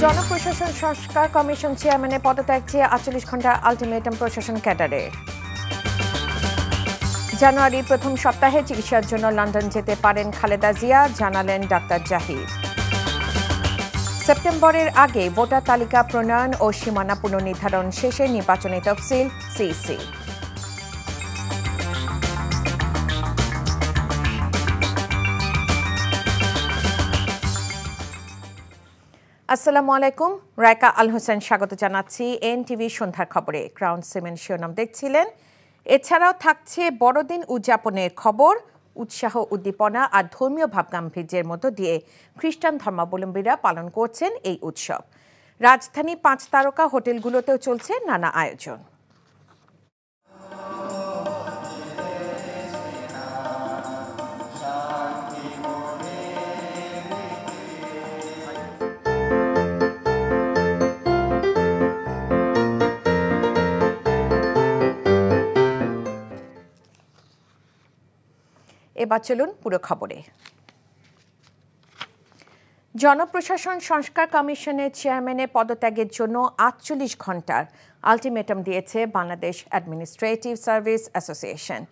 জনপ্রশাসন সংস্কার কমিশন চেয়ারম্যানের পদত্যাগ চেয়ে 48 ঘন্টার আলটিমেটাম প্রশাসন ক্যাডারের। জানুয়ারির প্রথম সপ্তাহে চিকিৎসার জন্য লন্ডন যেতে পারেন খালেদা জিয়া, জানালেন ডাক্তার জাহিদ। সেপ্টেম্বরের আগে ভোটার তালিকা প্রণয়ন ও সীমানা পুনর্নির্ধারণ শেষে নির্বাচনী তফসিল সিইসি। আসসালামু আলাইকুম, রায়কা আল হোসেন স্বাগত জানাচ্ছি এনটিভি সন্ধ্যার খবরে। ক্রাউন সিমেন্ট শিরোনাম দেখছিলেন। এছাড়াও থাকছে বড়দিন উদযাপনের খবর। উৎসাহ, উদ্দীপনা আর ধর্মীয় ভাবগাম্ভীর্যের মধ্য দিয়ে খ্রিস্টান ধর্মাবলম্বীরা পালন করছেন এই উৎসব। রাজধানী 5 তারকা হোটেলগুলোতেও চলছে নানা আয়োজন। এবার চলুন পুরো খবরে। জনপ্রশাসন সংস্কার কমিশনের চেয়ারম্যানের পদত্যাগের জন্য 48 ঘন্টার আলটিমেটাম দিয়েছে বাংলাদেশ অ্যাডমিনিস্ট্রেটিভ সার্ভিস অ্যাসোসিয়েশন।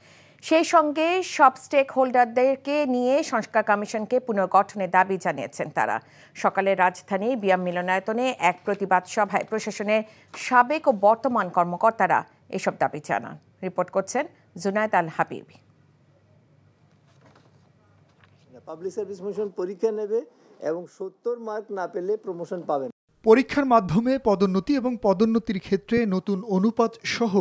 সেই সঙ্গে সব স্টেক হোল্ডারদেরকে নিয়ে সংস্কার কমিশনকে পুনর্গঠনের দাবি জানিয়েছেন তারা। সকালে রাজধানীর বিয়াম মিলনায়তনে এক প্রতিবাদ সভায় প্রশাসনের সাবেক ও বর্তমান কর্মকর্তারা এসব দাবি জানান। রিপোর্ট করছেন জুনায়েদ আল হাবিব। পাবলিক সার্ভিস কমিশন পরীক্ষা নেবে এবং 70 মার্ক না পেলে প্রমোশন পাবেন। পরীক্ষার মাধ্যমে পদোন্নতি এবং পদোন্নতির ক্ষেত্রে নতুন অনুপাত সহ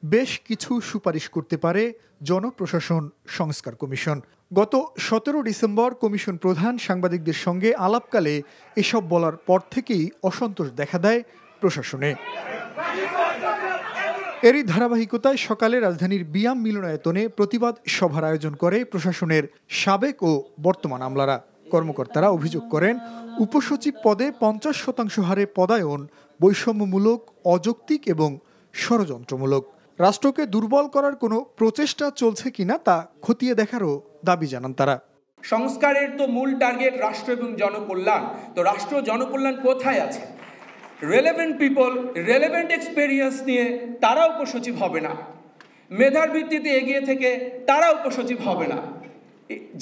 বেশ কিছু সুপারিশ করতে পারে জনপ্রশাসন সংস্কার কমিশন। গত 17 ডিসেম্বর কমিশন প্রধান সাংবাদিকদের সঙ্গে আলাপকালে এসব বলার পর থেকেই অসন্তোষ দেখা দেয় প্রশাসনে। এরই ধারাবাহিকতায় সকালে রাজধানীর বিয়াম মিলনায়তনে প্রতিবাদ সভার আয়োজন করে প্রশাসনের সাবেক ও বর্তমান আমলারা। কর্মকর্তারা অভিযোগ করেন, উপসচিব পদে 50% হারে পদায়ন বৈষম্যমূলক, অযৌক্তিক এবং ষড়যন্ত্রমূলক। রাষ্ট্রকে দুর্বল করার কোনো প্রচেষ্টা চলছে কিনা তা খতিয়ে দেখারও দাবি জানান তারা। সংস্কারের তো মূল টার্গেট রাষ্ট্র এবং জনকল্যাণ। তো রাষ্ট্র জনকল্যাণ কোথায় আছে? রেলেভেন্ট পিপল, রেলেভেন্ট এক্সপেরিয়েন্স নিয়ে তারা উপসচিব হবে না, মেধার ভিত্তিতে এগিয়ে থেকে তারা উপসচিব হবে না।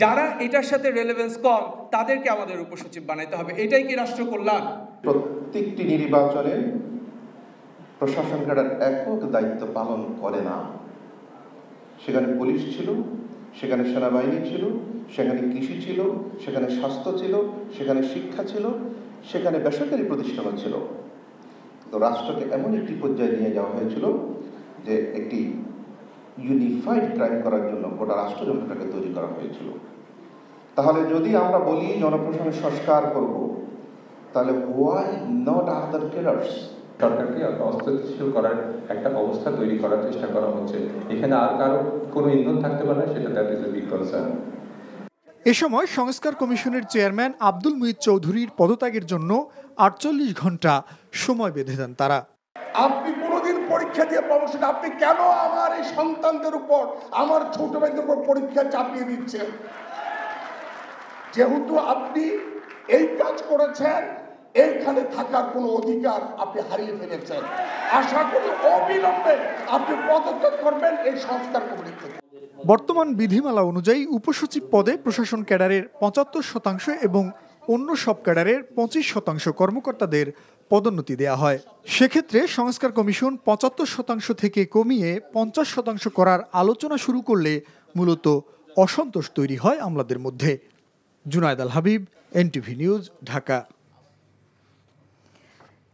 যারা এটার সাথে রেলেভেন্স কম তাদেরকে আমাদের উপসচিব বানাইতে হবে। এটাই কি রাষ্ট্র কল্যাণ? প্রত্যেকটি নির্বাচনে প্রশাসন ক্যাডার একক দায়িত্ব পালন করে না। সেখানে পুলিশ ছিল, সেখানে সেনাবাহিনী ছিল, সেখানে কৃষি ছিল, সেখানে স্বাস্থ্য ছিল, সেখানে শিক্ষা ছিল, সেখানে বেসরকারি প্রতিষ্ঠানও ছিল। তো রাষ্ট্রকে এমন একটি পর্যায়ে নিয়ে যাওয়া হয়েছিল যে একটি ইউনিফাইড ক্রাইম করার জন্য গোটা রাষ্ট্রযন্ত্রটাকে তৈরি করা হয়েছিল। তাহলে যদি আমরা বলি জনপ্রশাসনের সংস্কার করব, তাহলে হোয়াই নট আদার কেডার্স? সরকারকে অস্থিতিশীল করার একটা অবস্থা তৈরি করার চেষ্টা করা হচ্ছে। এখানে আর কারো কোনো ইন্ধন থাকতে পারে না, সেটা that is a big concern. এ সময় সংস্কার কমিশনের চেয়ারম্যান আব্দুল মুহিত চৌধুরীর পদত্যাগের জন্য 48 ঘন্টা সময় বেঁধে দেন তারা। আপনি কোনোদিন পরীক্ষা দিয়ে প্রমোশন, আপনি কেন আমার এই সন্তানদের উপর, আমার ছোট ভাইদের উপর পরীক্ষা চাপিয়ে দিচ্ছেন? যেহেতু আপনি এই কাজ করেছেন, এইখানে থাকার কোনো অধিকার আপনি হারিয়ে ফেলেছেন। আশা করি অবিলম্বে আপনি পদত্যাগ করবেন এই সংস্কার কমিটি থেকে। বর্তমান বিধিমালা অনুযায়ী উপসচিব পদে প্রশাসন ক্যাডারের 75% এবং অন্য সব ক্যাডারের 25% কর্মকর্তাদের পদোন্নতি দেয়া হয়। সেক্ষেত্রে সংস্কার কমিশন 75% থেকে কমিয়ে 50% করার আলোচনা শুরু করলে মূলত অসন্তোষ তৈরি হয় আমলাদের মধ্যে। জুনায়েদ আল হাবিব, এনটিভি নিউজ, ঢাকা।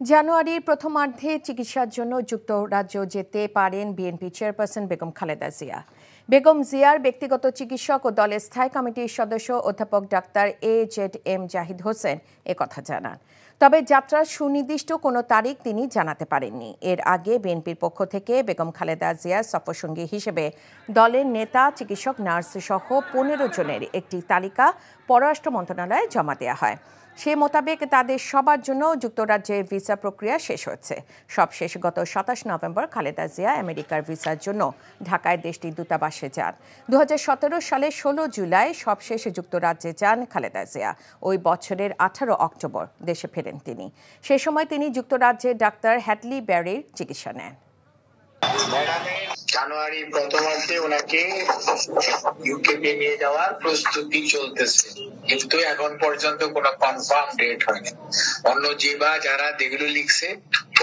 জানুয়ারির প্রথমার্ধে চিকিৎসার জন্য যুক্তরাজ্য যেতে পারেন বিএনপি চেয়ারপারসন বেগম খালেদা জিয়া। বেগম জিয়ার ব্যক্তিগত চিকিৎসক ও দলের স্থায়ী কমিটির সদস্য অধ্যাপক ডাক্তার AZM জাহিদ হোসেন একথা জানান। তবে যাত্রার সুনির্দিষ্ট কোনো তারিখ তিনি জানাতে পারেননি। এর আগে বিএনপির পক্ষ থেকে বেগম খালেদা জিয়ার সফরসঙ্গী হিসেবে দলের নেতা, চিকিৎসক, নার্স সহ 15 জনের একটি তালিকা পররাষ্ট্র মন্ত্রণালয়ে জমা দেওয়া হয়। সে মোতাবেক তাদের সবার জন্য যুক্তরাজ্যে ভিসা প্রক্রিয়া শেষ হয়েছে। সবশেষ গত 27 নভেম্বর খালেদা জিয়া আমেরিকার ভিসার জন্য ঢাকায় দেশটির দূতাবাসে যান। 2017 সালের 16 জুলাই সবশেষ যুক্তরাজ্যে যান খালেদা জিয়া। ওই বছরের 18 অক্টোবর দেশে ফেরেন তিনি। সে সময় তিনি যুক্তরাজ্যের ডাক্তার হ্যাডলি ব্যারির চিকিৎসা নেন। জানুয়ারি প্রথমার্ধে ওনাকে ইউকে নিয়ে যাওয়ার প্রস্তুতি চলতেছে, কিন্তু এখন পর্যন্ত কোনো কনফার্ম ডেট হয়নি। অন্য যারা যেগুলো লিখছে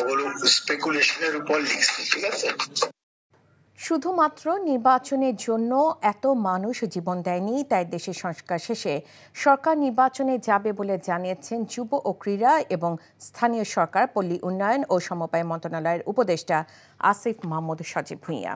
ওগুলো স্পেকুলেশনের উপর লিখছে, ঠিক আছে। শুধুমাত্র নির্বাচনের জন্য এত মানুষ জীবন দেয়নি, তাই দেশের সংস্কার শেষে সরকার নির্বাচনে যাবে বলে জানিয়েছেন যুব ও ক্রীড়া এবং স্থানীয় সরকার, পল্লী উন্নয়ন ও সমবায় মন্ত্রণালয়ের উপদেষ্টা আসিফ মাহমুদ সজীব ভূঁইয়া।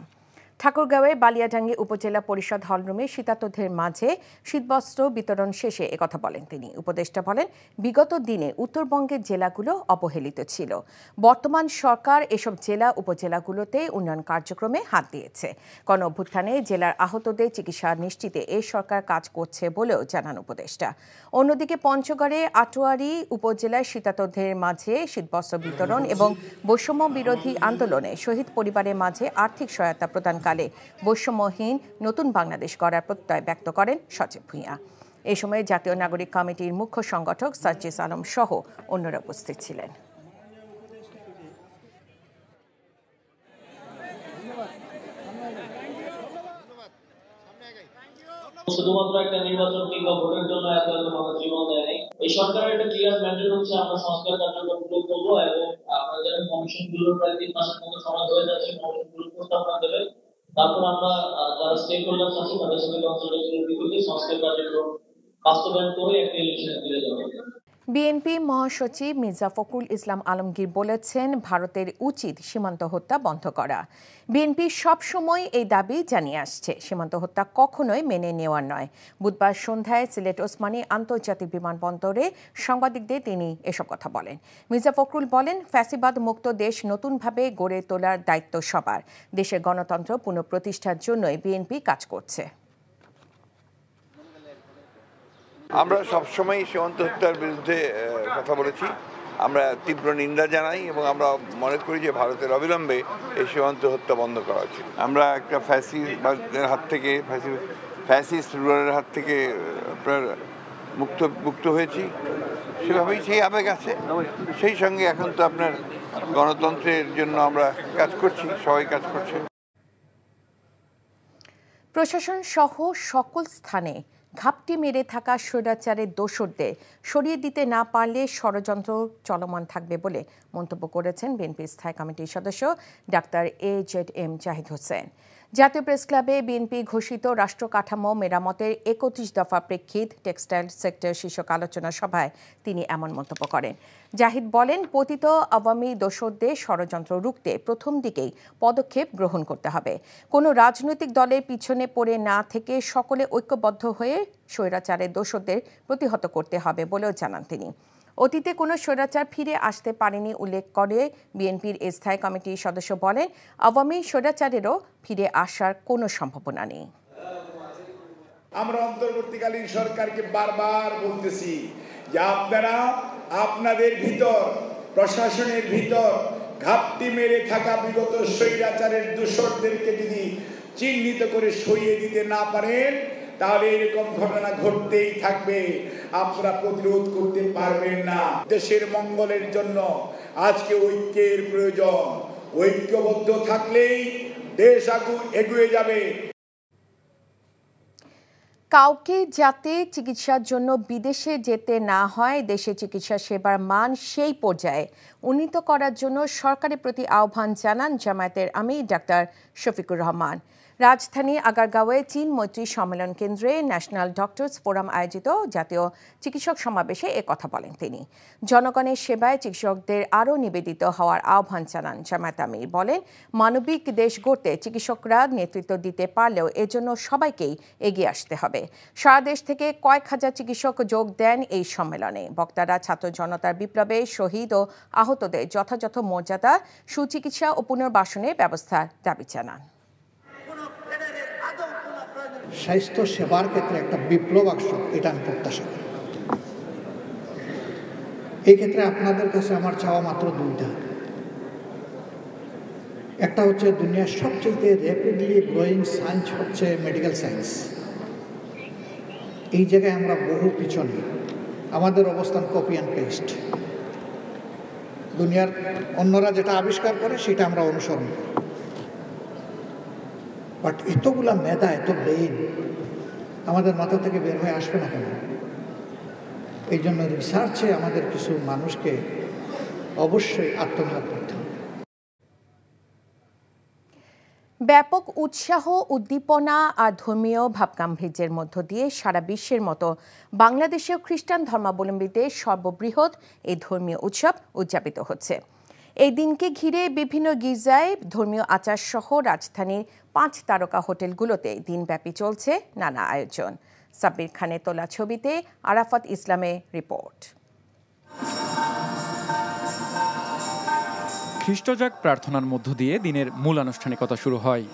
ঠাকুরগাঁওয়ে বালিয়াডাঙ্গি উপজেলা পরিষদ হলরুমে শীতার্তদের মাঝে শীতবস্ত্র বিতরণ শেষে একথা বলেন তিনি। উপদেষ্টা বলেন, বিগত দিনে উত্তরবঙ্গের জেলাগুলো অবহেলিত ছিল। বর্তমান সরকার এসব জেলা উপজেলাগুলোতে উন্নয়ন কার্যক্রমে হাত দিয়েছে। গণ অভ্যুত্থানে জেলার আহতদের চিকিৎসা নিশ্চিতে এই সরকার কাজ করছে বলেও জানান উপদেষ্টা। অন্যদিকে পঞ্চগড়ে আটোয়ারী উপজেলায় শীতার্তদের মাঝে শীতবস্ত্র বিতরণ এবং বৈষম্য বিরোধী আন্দোলনে শহীদ পরিবারের মাঝে আর্থিক সহায়তা প্রদান বৈষম্যহীন নতুন বাংলাদেশ গড়ার প্রত্যয় ব্যক্ত করেন সজীব ভূঁইয়া। এ সময় জাতীয় নাগরিক কমিটির মুখ্য সংগঠক সার্জিস আলম সহ অন্যরা উপস্থিত ছিলেন। শুধুমাত্র একটা নির্বাচন কিংবা ভোটের জন্য এত মানুষ জীবন দেয়নি। এই সরকারের একটা ক্লিয়ার ম্যান্ডেট হচ্ছে আমরা সংস্কার কার্যক্রমগুলো করবো এবং আমরা যারা কমিশনগুলো প্রায় 3 মাসের মতো সময় হয়ে যাচ্ছে, কমিশনগুলো প্রস্তাবনা দেবে। তারপর আমরা যারা স্টেক হোল্ডার্স আছে তাদের সঙ্গে কনসালটেশনের ভিত্তিতে সংস্কার কার্যক্রম বাস্তবায়ন করে একটা ইলেকশনে ফিরে যাবে। বিএনপি মহাসচিব মির্জা ফখরুল ইসলাম আলমগীর বলেছেন, ভারতের উচিত সীমান্ত হত্যা বন্ধ করা। বিএনপি সবসময় এই দাবি জানিয়ে আসছে, সীমান্ত হত্যা কখনোই মেনে নেওয়ার নয়। বুধবার সন্ধ্যায় সিলেট ওসমানী আন্তর্জাতিক বিমানবন্দরে সাংবাদিকদের তিনি এসব কথা বলেন। মির্জা ফখরুল বলেন, ফ্যাসিবাদ মুক্ত দেশ নতুনভাবে গড়ে তোলার দায়িত্ব সবার। দেশের গণতন্ত্র পুনঃপ্রতিষ্ঠার জন্যই বিএনপি কাজ করছে। আমরা সবসময় সীমান্ত হত্যার বিরুদ্ধে কথা বলেছি। আমরা তীব্র নিন্দা জানাই এবং আমরা মনে করি যে ভারতের অবিলম্বে এই সীমান্ত হত্যা বন্ধ করা উচিত। আমরা একটা ফ্যাসিস্টের হাত থেকে ফ্যাসিস্ট রুলারের হাত থেকে আপনার মুক্ত হয়েছি, সেভাবেই সেই আবেগ আছে। সেই সঙ্গে এখন তো আপনার গণতন্ত্রের জন্য আমরা কাজ করছি, সবাই কাজ করছে। প্রশাসন সহ সকল স্থানে ঘাপটি মেরে থাকা স্বৈরাচারের দোসরদের সরিয়ে দিতে না পারলে ষড়যন্ত্র চলমান থাকবে বলে মন্তব্য করেছেন বিএনপির স্থায়ী কমিটির সদস্য ডাক্তার AZM জাহিদ হোসেন। জাতীয় প্রেস ক্লাবে বিএনপি ঘোষিত রাষ্ট্র কাঠামো মেরামতের 31 দফা প্রেক্ষিত টেক্সটাইল সেক্টর শীর্ষক আলোচনা সভায় তিনি এমন মন্তব্য করেন। জাহিদ বলেন, পতিত আওয়ামী দোসরদের ষড়যন্ত্র রুখতে প্রথম দিকেই পদক্ষেপ গ্রহণ করতে হবে। কোনো রাজনৈতিক দলের পিছনে পড়ে না থেকে সকলে ঐক্যবদ্ধ হয়ে স্বৈরাচারের দোসরদের প্রতিহত করতে হবে বলেও জানান তিনি। অতীতে কোনো স্বৈরাচার ফিরে আসতে পারেনি উল্লেখ করে বিএনপির স্থায়ী কমিটির সদস্য বলেন, আওয়ামী স্বৈরাচারেরও ফিরে আসার কোনো সম্ভাবনা নেই। আমরা অন্তর্বর্তীকালীন সরকারকে বারবার বলতেছি যে আপনারা আপনাদের ভিতর, প্রশাসনের ভিতর ঘাপটি মেরে থাকা বিগত স্বৈরাচারের দোসরদেরকে যদি চিহ্নিত করে সরিয়ে দিতে না পারেন, তাহলে এরকম ঘটনা ঘটতেই থাকবে, আপনারা প্রতিরোধ করতে পারবেন না। দেশের মঙ্গলের জন্য আজকে ঐক্যের প্রয়োজন। ঐক্যবদ্ধ থাকলেই দেশ এগিয়ে যাবে। কাউকে যাতে চিকিৎসার জন্য বিদেশে যেতে না হয়, দেশে চিকিৎসা সেবার মান সেই পর্যায়ে উন্নীত করার জন্য সরকারের প্রতি আহ্বান জানান জামায়াতের আমির ডাক্তার শফিকুর রহমান। রাজধানী আগারগাঁওয়ে চীন মৈত্রী সম্মেলন কেন্দ্রে ন্যাশনাল ডক্টরস ফোরাম আয়োজিত জাতীয় চিকিৎসক সমাবেশে কথা বলেন তিনি। জনগণের সেবায় চিকিৎসকদের আরও নিবেদিত হওয়ার আহ্বান জানান জামায়াত আমির। বলেন, মানবিক দেশ গড়তে চিকিৎসকরা নেতৃত্ব দিতে পারলেও এজন্য সবাইকেই এগিয়ে আসতে হবে। সারা দেশ থেকে কয়েক হাজার চিকিৎসক যোগ দেন এই সম্মেলনে। বক্তারা ছাত্র জনতার বিপ্লবে শহীদ ও আহতদের যথাযথ মর্যাদা, সুচিকিৎসা ও পুনর্বাসনের ব্যবস্থার দাবি জানান। স্বাস্থ্য সেবার ক্ষেত্রে একটা বিপ্লব আসুক, এটা আমি প্রত্যাশা করি। এই ক্ষেত্রে আপনাদের কাছে আমার চাওয়া মাত্র দুইটা। একটা হচ্ছে দুনিয়ার সবচেয়ে র্যাপিডলি গ্রোয়িং সায়েন্স হচ্ছে মেডিকেল সায়েন্স। এই জায়গায় আমরা বহু পিছনে, আমাদের অবস্থান কপি অ্যান্ড পেস্ট। দুনিয়ার অন্যরা যেটা আবিষ্কার করে সেটা আমরা অনুসরণ করি। বাট এতগুলা মেধা, এত ব্রেইন আমাদের মাথা থেকে বের হয়ে আসবে না কেন? এই জন্য রিসার্চে আমাদের কিছু মানুষকে অবশ্যই আত্মনিয়োগ করতে হবে। ব্যাপক উৎসাহ, উদ্দীপনা আর ধর্মীয় ভাবগাম্ভীর্যের মধ্য দিয়ে সারা বিশ্বের মতো বাংলাদেশেও খ্রিস্টান ধর্মাবলম্বীদের সর্ববৃহৎ এই ধর্মীয় উৎসব উদযাপিত হচ্ছে। এই দিনকে ঘিরে বিভিন্ন গির্জায় ধর্মীয় আচার সহ রাজধানীর 5 তারকা হোটেলগুলোতে দিনব্যাপী চলছে নানা আয়োজন। সাব্বির খানের তোলা ছবিতে আরাফাত ইসলামের রিপোর্ট। খ্রিস্টজাগ প্রার্থনার মধ্য দিয়ে দিনের মূল আনুষ্ঠানিকতা শুরু হয়।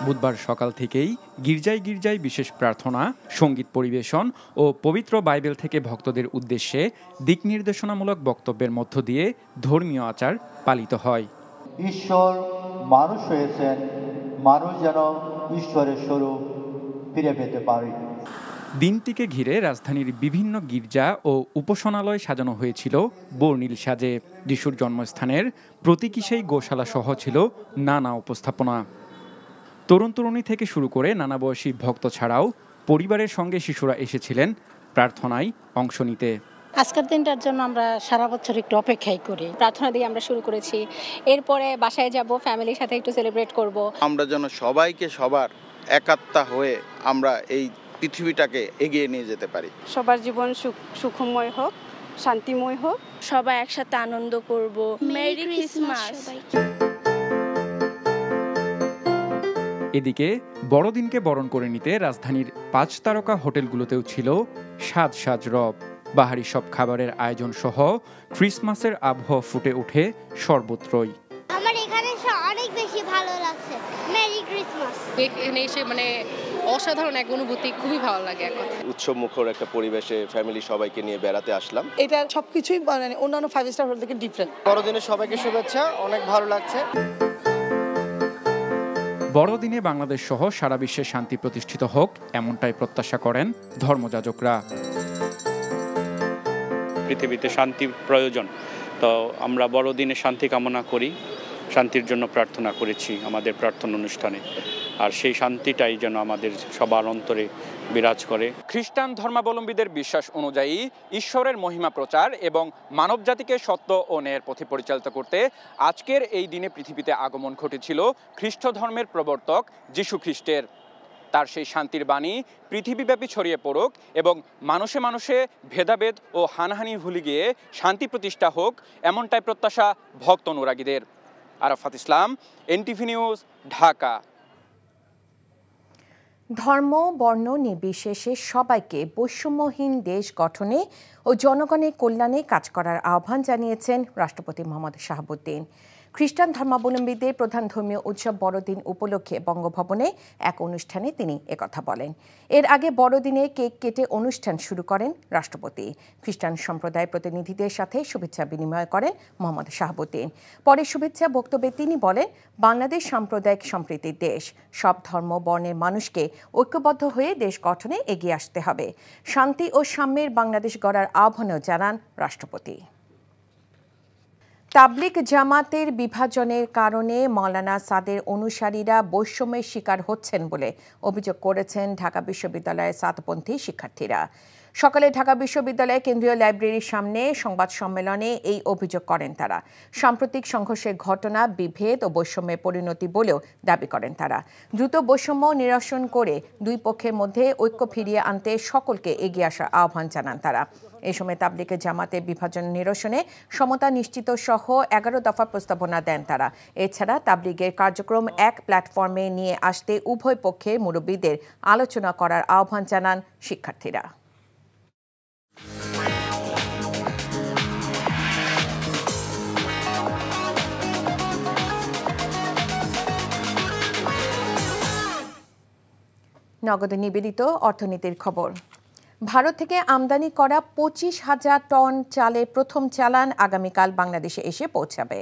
বুধবার সকাল থেকেই গির্জায় গির্জায় বিশেষ প্রার্থনা, সঙ্গীত পরিবেশন ও পবিত্র বাইবেল থেকে ভক্তদের উদ্দেশ্যে দিক নির্দেশনামূলক বক্তব্যের মধ্য দিয়ে ধর্মীয় আচার পালিত হয়। ঈশ্বর মানুষ হয়েছেন, মানুষ যেন ঈশ্বরের স্বরূপ ফিরে পেতে পারে। দিনটিকে ঘিরে রাজধানীর বিভিন্ন গির্জা ও উপাসনালয় সাজানো হয়েছিল বর্ণিল সাজে। যিশুর জন্মস্থানের প্রতীকী সেই গোশালা সহ ছিল নানা উপস্থাপনা। তরুণ তরুণী থেকে শুরু করে নানা বয়সী ভক্ত ছাড়াও পরিবারের সঙ্গে শিশুরা এসেছিলেন প্রার্থনায় অংশ নিতে। আজকের দিনটার জন্য আমরা সারা বছর একটু অপেক্ষাই করি। প্রার্থনা দিয়ে আমরা শুরু করেছি, এরপরে বাসায় যাব, ফ্যামিলির সাথে একটু সেলিব্রেট করব। আমরা যেন সবাইকে সবার একাত্মা হয়ে আমরা এই পৃথিবীটাকে এগিয়ে নিয়ে যেতে পারি। সবার জীবন সুখময় হোক, শান্তিময় হোক, সবাই একসাথে আনন্দ করব। Merry Christmas. এদিকে বড়দিনকে বরণ করে নিতে রাজধানীর 5 তারকা হোটেলগুলোতেও ছিল সাজ সাজ রব। বাহারি সব খাবারের আয়োজন সহ ক্রিসমাসের আবহাওয়া ফুটে ওঠে সর্বত্রই। আমার এখানে অনেক বেশি ভালো লাগছে। Merry Christmas. এখানে এসে অসাধারণ এক অনুভূতি, খুবই ভালো লাগে। এখন উৎসব মুখর একটা পরিবেশে ফ্যামিলি সবাইকে নিয়ে বেড়াতে আসলাম। এটা সবকিছুই অন্যান্য 5 স্টার হোটেল থেকে ডিফারেন্ট। বড়দিনে সবাইকে শুভেচ্ছা, অনেক ভালো লাগছে। বড়দিনে বাংলাদেশ সহ সারা বিশ্বে শান্তি প্রতিষ্ঠিত হোক, এমনটাই প্রত্যাশা করেন ধর্মযাজকরা। পৃথিবীতে শান্তি প্রয়োজন, তো আমরা বড়দিনে শান্তি কামনা করি, শান্তির জন্য প্রার্থনা করেছি আমাদের প্রার্থনা অনুষ্ঠানে। আর সেই শান্তিটাই যেন আমাদের সবার অন্তরে বিরাজ করে। খ্রিস্টান ধর্মাবলম্বীদের বিশ্বাস অনুযায়ী ঈশ্বরের মহিমা প্রচার এবং মানবজাতিকে সত্য ও ন্যায়ের পথে পরিচালিত করতে আজকের এই দিনে পৃথিবীতে আগমন ঘটেছিল খ্রিস্ট ধর্মের প্রবর্তক যীশু খ্রিস্টের। তার সেই শান্তির বাণী পৃথিবীব্যাপী ছড়িয়ে পড়ুক এবং মানুষে মানুষে ভেদাভেদ ও হানাহানি ভুলে গিয়ে শান্তি প্রতিষ্ঠা হোক, এমনটাই প্রত্যাশা ভক্ত অনুরাগীদের। আরাফাত ইসলাম, এনটিভি নিউজ, ঢাকা। ধর্ম বর্ণ নির্বিশেষে সবাইকে বৈষম্যহীন দেশ গঠনে ও জনগণের কল্যাণে কাজ করার আহ্বান জানিয়েছেন রাষ্ট্রপতি মোহাম্মদ শাহাবুদ্দিন। খ্রিস্টান ধর্মাবলম্বীদের প্রধান ধর্মীয় উৎসব বড়দিন উপলক্ষে বঙ্গভবনে এক অনুষ্ঠানে তিনি একথা বলেন। এর আগে বড়দিনে কেক কেটে অনুষ্ঠান শুরু করেন রাষ্ট্রপতি। খ্রিস্টান সম্প্রদায়ের প্রতিনিধিদের সাথে শুভেচ্ছা বিনিময় করেন মোহাম্মদ শাহাবুদ্দিন। পরে শুভেচ্ছা বক্তব্যে তিনি বলেন, বাংলাদেশ সাম্প্রদায়িক সম্প্রীতির দেশ। সব ধর্ম বর্ণের মানুষকে ঐক্যবদ্ধ হয়ে দেশ গঠনে এগিয়ে আসতে হবে। শান্তি ও সাম্যের বাংলাদেশ গড়ার আহ্বানও জানান রাষ্ট্রপতি। তাবলিগ জামাতের বিভাজনের কারণে মওলানা সাদের অনুসারীরা বৈষম্যের শিকার হচ্ছেন বলে অভিযোগ করেছেন ঢাকা বিশ্ববিদ্যালয়ের সাতপন্থী শিক্ষার্থীরা। সকালে ঢাকা বিশ্ববিদ্যালয়ের কেন্দ্রীয় লাইব্রেরির সামনে সংবাদ সম্মেলনে এই অভিযোগ করেন তারা। সাম্প্রতিক সংঘর্ষের ঘটনা বিভেদ ও বৈষম্যের পরিণতি বলেও দাবি করেন তারা। দ্রুত বৈষম্য নিরসন করে দুই পক্ষের মধ্যে ঐক্য ফিরিয়ে আনতে সকলকে এগিয়ে আসার আহ্বান জানান তারা। এই সময় তাবলিগে জামাতের বিভাজন নিরসনে সমতা নিশ্চিত সহ 11 দফা প্রস্তাবনা দেন তারা। এছাড়া তাবলিগের কার্যক্রম এক প্ল্যাটফর্মে নিয়ে আসতে উভয় পক্ষের মুরব্বীদের আলোচনা করার আহ্বান জানান শিক্ষার্থীরা। নগদ নিবেদিত অর্থনীতির খবর। ভারত থেকে আমদানি করা 25,000 টন চালের প্রথম চালান আগামীকাল বাংলাদেশে এসে পৌঁছাবে।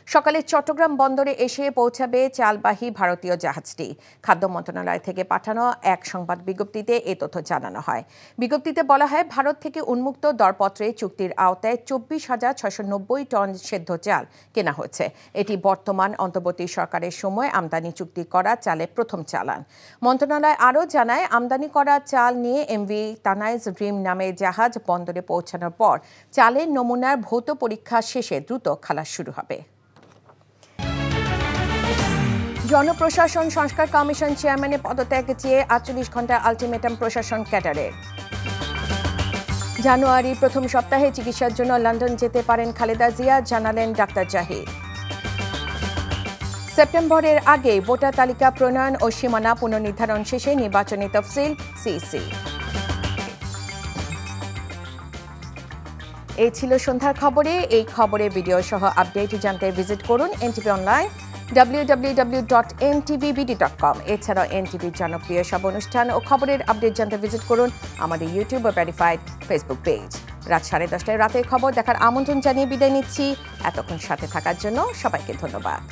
সকালে চট্টগ্রাম বন্দরে এসে পৌঁছাবে চালবাহী ভারতীয় জাহাজটি। খাদ্য মন্ত্রণালয় থেকে পাঠানো এক সংবাদ বিজ্ঞপ্তিতে এ তথ্য জানানো হয়। বিজ্ঞপ্তিতে বলা হয়, ভারত থেকে উন্মুক্ত দরপত্রে চুক্তির আওতায় 24,690 টন সেদ্ধ চাল কেনা হয়েছে। এটি বর্তমান অন্তর্বর্তী সরকারের সময় আমদানি চুক্তি করা চালের প্রথম চালান। মন্ত্রণালয় আরও জানায়, আমদানি করা চাল নিয়ে এমভি তানাইজ ড্রিম নামের জাহাজ বন্দরে পৌঁছানোর পর চালের নমুনার ভৌত পরীক্ষা শেষে দ্রুত খালাস শুরু হবে। জনপ্রশাসন সংস্কার কমিশন চেয়ারম্যানের পদত্যাগ চেয়ে 48 ঘন্টা আলটিমেটাম প্রশাসন ক্যাডারের। জানুয়ারি প্রথম সপ্তাহে চিকিৎসার জন্য লন্ডন যেতে পারেন খালেদা জিয়া, জানালেন ডাক্তার জাহিদ। সেপ্টেম্বরের আগে ভোটার তালিকা প্রণয়ন ও সীমানা পুনর্নির্ধারণ শেষে নির্বাচনী তফসিল সিইসি। এই ছিল সন্ধ্যার খবরে। এই খবরের ভিডিও সহ আপডেট জানতে ভিজিট করুন এনটিভি অনলাইন www.ntvbd.com। এছাড়াও এনটিভির জনপ্রিয় সব অনুষ্ঠান ও খবরের আপডেট জানতে ভিজিট করুন আমাদের ইউটিউব ও ভেরিফাইড ফেসবুক পেজ। রাত 10:30 রাতের খবর দেখার আমন্ত্রণ জানিয়ে বিদায় নিচ্ছি। এতক্ষণ সাথে থাকার জন্য সবাইকে ধন্যবাদ।